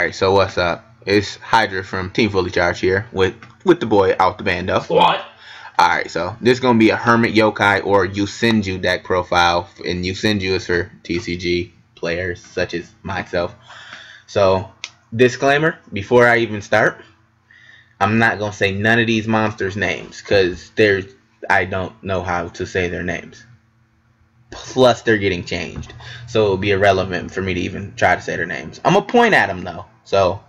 Alright, so what's up? It's Hydra from Team Fully Charged here with the boy OutTheBando. What? Alright, so this is going to be a Hermit Youkai or Yosenju deck profile, and Yosenju is for TCG players such as myself. So, disclaimer, before I even start, I'm not going to say none of these monsters' names, because I don't know how to say their names. Plus, they're getting changed, so it'll be irrelevant for me to even try to say their names. I'm going to point at them, though, so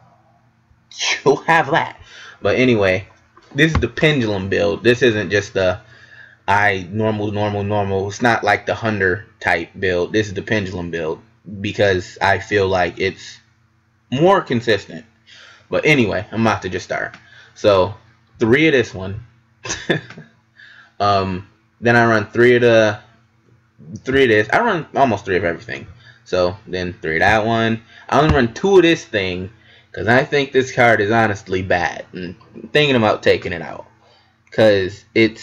you'll have that. But anyway, this is the pendulum build. This isn't just the normal. It's not like the Hunter type build. This is the pendulum build because I feel like it's more consistent. But anyway, I'm about to just start. So 3 of this one. Then I run 3 of this. I run almost 3 of everything. So then 3 of that one. I only run 2 of this thing because I think this card is honestly bad. And I'm thinking about taking it out because it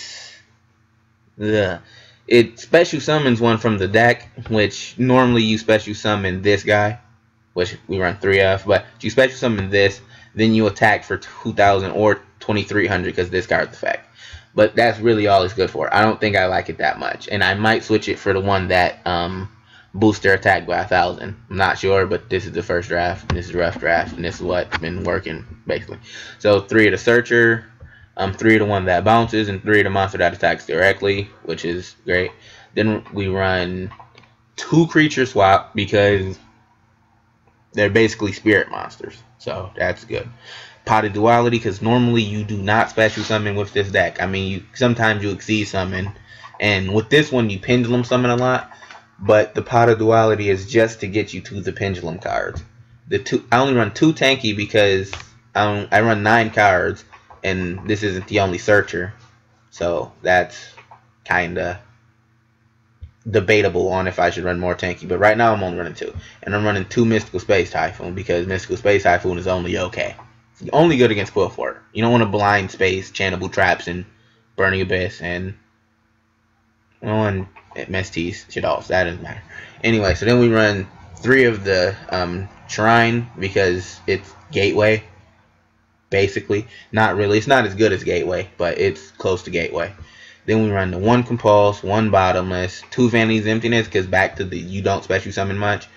special summons one from the deck, which normally you special summon this guy, which we run 3 of. But you special summon this, then you attack for 2,000 or 2,300 because this card's effect. But that's really all it's good for. I don't think I like it that much. And I might switch it for the one that boosts their attack by 1,000. I'm not sure, but this is the first draft. This is a rough draft. And this is what's been working, basically. So 3 of the Searcher. 3 of the one that bounces. And 3 of the monster that attacks directly, which is great. Then we run 2 creature swap because they're basically spirit monsters. So that's good. Pot of Duality, because normally you do not special summon with this deck. I mean, sometimes you exceed summon, and with this one you pendulum summon a lot, but the Pot of Duality is just to get you to the pendulum cards. I only run 2 tanky because I run 9 cards, and this isn't the only Searcher, so that's kinda debatable on if I should run more tanky. But right now I'm only running 2, and I'm running 2 Mystical Space Typhoon because Mystical Space Typhoon is only okay. Only good against Quillfort. You don't want to blind space, channable traps, and Burning Abyss, and Mesties, Shadows. That doesn't matter. Anyway, so then we run 3 of the Shrine because it's Gateway. Basically, not really. It's not as good as Gateway, but it's close to Gateway. Then we run the 1 Compulse, 1 Bottomless, 2 Vanity's Emptiness because back to the you don't special summon much.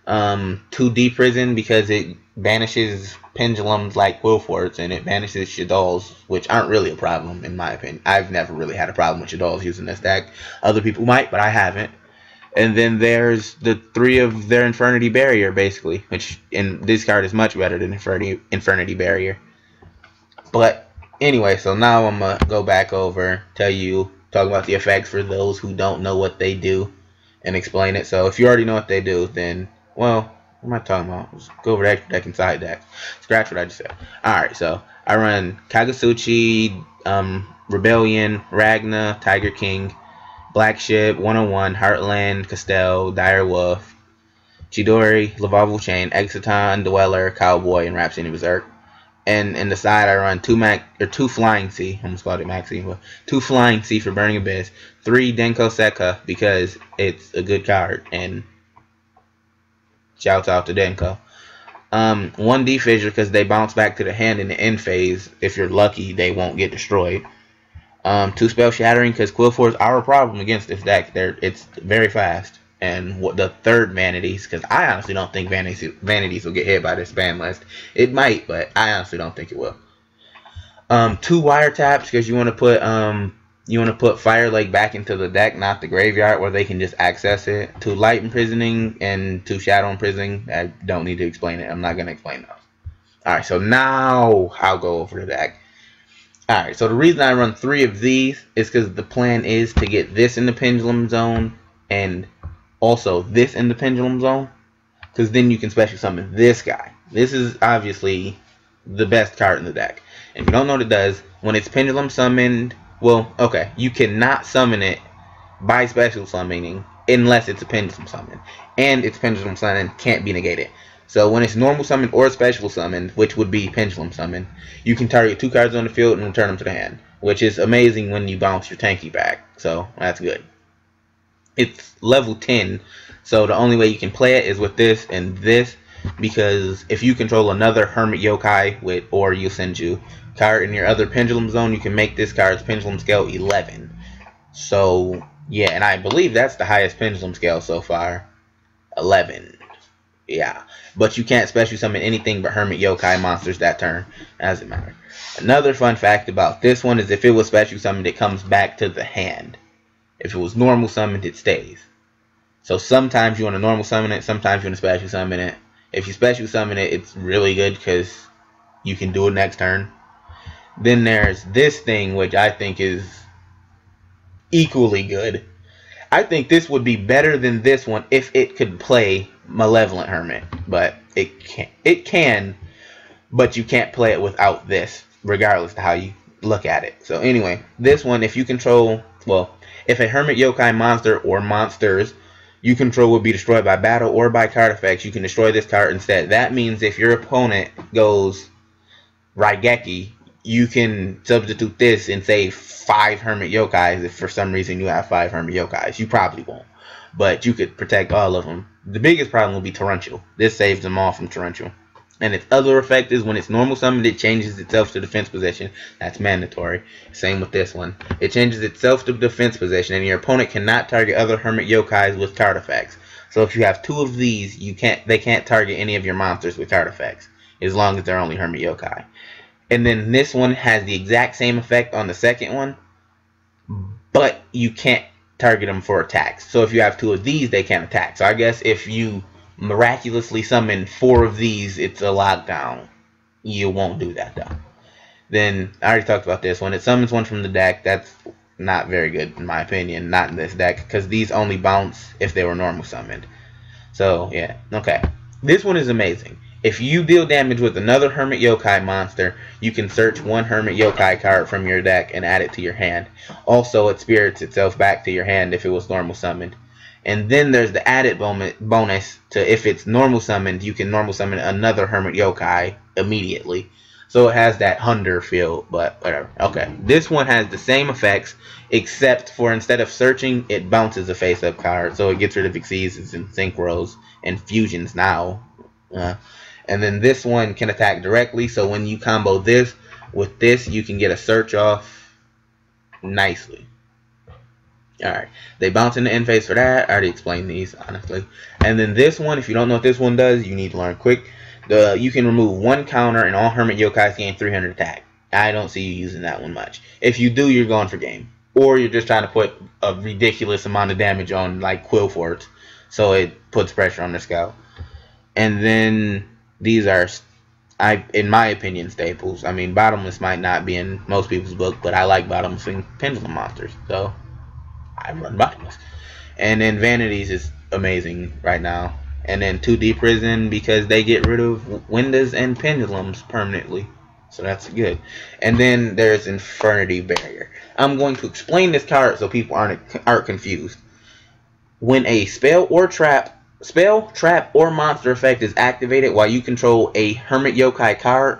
2 Deep Prison because it banishes pendulums like Quillforts, and it banishes Shadows, which aren't really a problem in my opinion. I've never really had a problem with Shadows using this deck. Other people might, but I haven't. And then there's the 3 of their Infernity Barrier, basically, which in this card is much better than Infernity Barrier. But anyway, so now I'm gonna go back over, talk about the effects for those who don't know what they do, and explain it. So if you already know what they do, then well, what am I talking about? Let's go over extra deck and side deck. Scratch what I just said. Alright, so I run Kagasuchi, Rebellion, Ragna, Tiger King, Black Ship, 101, Heartland, Castell, Dire Wolf, Chidori, Lavalval Chain, Exiton, Dweller, Cowboy, and Rhapsody Berserk. And in the side I run 2 Flying Sea, almost called it Maxi, but 2 Flying Sea for Burning Abyss, 3 Denko Sekka because it's a good card, and shouts out to Denko. 1 D-Fissure because they bounce back to the hand in the end phase. If you're lucky, they won't get destroyed. 2 Spell Shattering because Quillforts are a problem against this deck. It's very fast. And the 3rd Vanities because I honestly don't think Vanities will get hit by this ban list. It might, but I honestly don't think it will. 2 Wiretaps because you want to put Fire Lake back into the deck, not the graveyard where they can just access it. 2 Light Imprisoning and 2 Shadow Imprisoning. I don't need to explain it. I'm not going to explain those. Alright, so now I'll go over the deck. Alright, so the reason I run 3 of these is because the plan is to get this in the Pendulum Zone and also this in the Pendulum Zone. Because then you can special summon this guy. This is obviously the best card in the deck. And if you don't know what it does, when it's Pendulum Summoned, well, okay, you cannot summon it by special summoning unless it's a pendulum summon. And its pendulum summon can't be negated. So when it's normal summon or special summon, which would be pendulum summon, you can target 2 cards on the field and return them to the hand. Which is amazing when you bounce your tanky back. So that's good. It's level 10, so the only way you can play it is with this and this. because if you control another Hermit Yokai with or Yosenju card in your other pendulum zone, you can make this card's pendulum scale 11. So yeah, and I believe that's the highest pendulum scale so far. 11. Yeah, but you can't special summon anything but Hermit Yokai monsters that turn. Doesn't matter. Another fun fact about this one is if it was special summoned, it comes back to the hand. If it was normal summoned, it stays. So sometimes you want to normal summon it, sometimes you want to special summon it. If you special summon it, it's really good because you can do it next turn. Then there's this thing, which I think is equally good. I think this would be better than this one if it could play Malevolent Hermit, but it can't. It can, but you can't play it without this, regardless of how you look at it. So anyway, this one, if you control, well, if a Hermit Yokai monster or monsters you control will be destroyed by battle or by card effects, you can destroy this card instead. That means if your opponent goes Raigeki, you can substitute this and save 5 Hermit Yokais. If for some reason you have 5 Hermit Yokais, you probably won't, but you could protect all of them. The biggest problem will be Torrential. This saves them all from Torrential. And its other effect is when it's normal summoned, it changes itself to defense position. That's mandatory. Same with this one. It changes itself to defense position, and your opponent cannot target other Hermit Yokais with card effects. So if you have 2 of these, they can't target any of your monsters with card effects, as long as they're only Hermit Yokai. And then this one has the exact same effect on the second one, but you can't target them for attacks. So if you have 2 of these, they can't attack. So I guess if you miraculously summon 4 of these, it's a lockdown. You won't do that though. Then I already talked about this one. It summons one from the deck. That's not very good in my opinion. Not in this deck, because these only bounce if they were normal summoned. So yeah, okay. This one is amazing. If you deal damage with another Hermit Yokai monster, you can search 1 Hermit Yokai card from your deck and add it to your hand. Also, it spirits itself back to your hand if it was normal summoned. And then there's the added bonus to if it's normal summoned, you can normal summon another Hermit Yokai immediately. So it has that Hunder feel, but whatever. Okay, this one has the same effects, except for instead of searching, it bounces a face-up card. So it gets rid of Exceeds and Synchros and Fusions now. And then this one can attack directly, so when you combo this with this, you can get a search off nicely. Alright, they bounce in the end phase for that. I already explained these, honestly. And then this one, if you don't know what this one does, you need to learn quick. You can remove 1 counter and all Hermit Yokais gain 300 attack. I don't see you using that one much. If you do, you're going for game. Or you're just trying to put a ridiculous amount of damage on, like Quillforts, so it puts pressure on the scout. And then these are, in my opinion, staples. I mean, Bottomless might not be in most people's book, but I like Bottomless and Pendulum monsters, so I run Bottomless. And then Vanities is amazing right now. And then 2D Prison, because they get rid of Windows and Pendulums permanently, so that's good. And then there's Infernity Barrier. I'm going to explain this card so people aren't confused. When a spell, trap, or monster effect is activated while you control a Hermit Yokai card,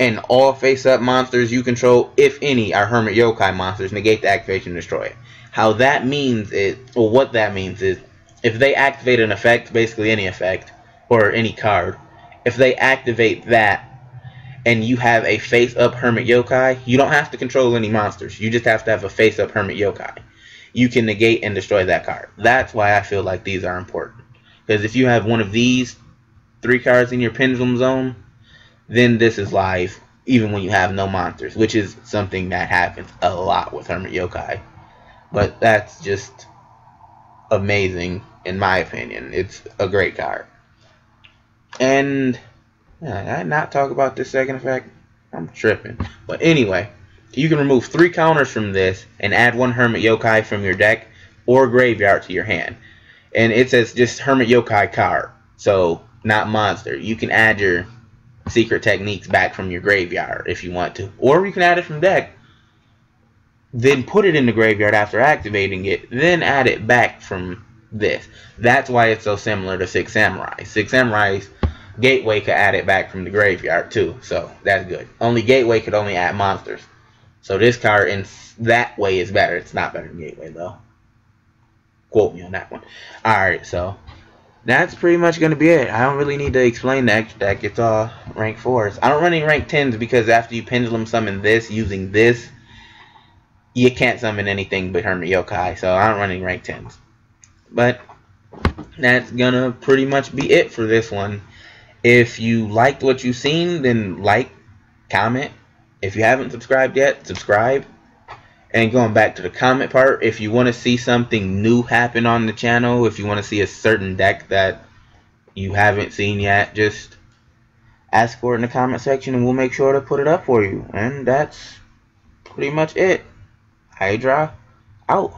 and all face-up monsters you control, if any, are Hermit Yokai monsters, negate the activation and destroy it. How that means is, or what that means is, if they activate an effect, basically any effect, or any card, if they activate that, and you have a face-up Hermit Yokai, you don't have to control any monsters. You just have to have a face-up Hermit Yokai. You can negate and destroy that card. That's why I feel like these are important. Because if you have one of these 3 cards in your Pendulum Zone, then this is live, even when you have no monsters, which is something that happens a lot with Hermit Yokai. But that's just amazing, in my opinion. It's a great card. And did I not talk about this second effect? I'm tripping. But anyway, you can remove 3 counters from this and add 1 Hermit Yokai from your deck or graveyard to your hand. And it says just Hermit Yokai card, so not monster. You can add your secret techniques back from your graveyard if you want to. Or you can add it from deck, then put it in the graveyard after activating it, then add it back from this. That's why it's so similar to 6 Samurais. 6 Samurais, Gateway could add it back from the graveyard too, so that's good. Only Gateway could only add monsters. So this card in that way is better. It's not better than Gateway though. Quote me on that one. Alright, so that's pretty much going to be it. I don't really need to explain the extra deck. It's all rank 4s. I don't run any rank 10s because after you pendulum summon this using this, you can't summon anything but Hermit Youkai. So I don't run any rank 10s. But that's going to pretty much be it for this one. If you liked what you've seen, then like, comment. If you haven't subscribed yet, subscribe. And going back to the comment part, if you want to see something new happen on the channel, if you want to see a certain deck that you haven't seen yet, just ask for it in the comment section and we'll make sure to put it up for you. And that's pretty much it. Hydra out.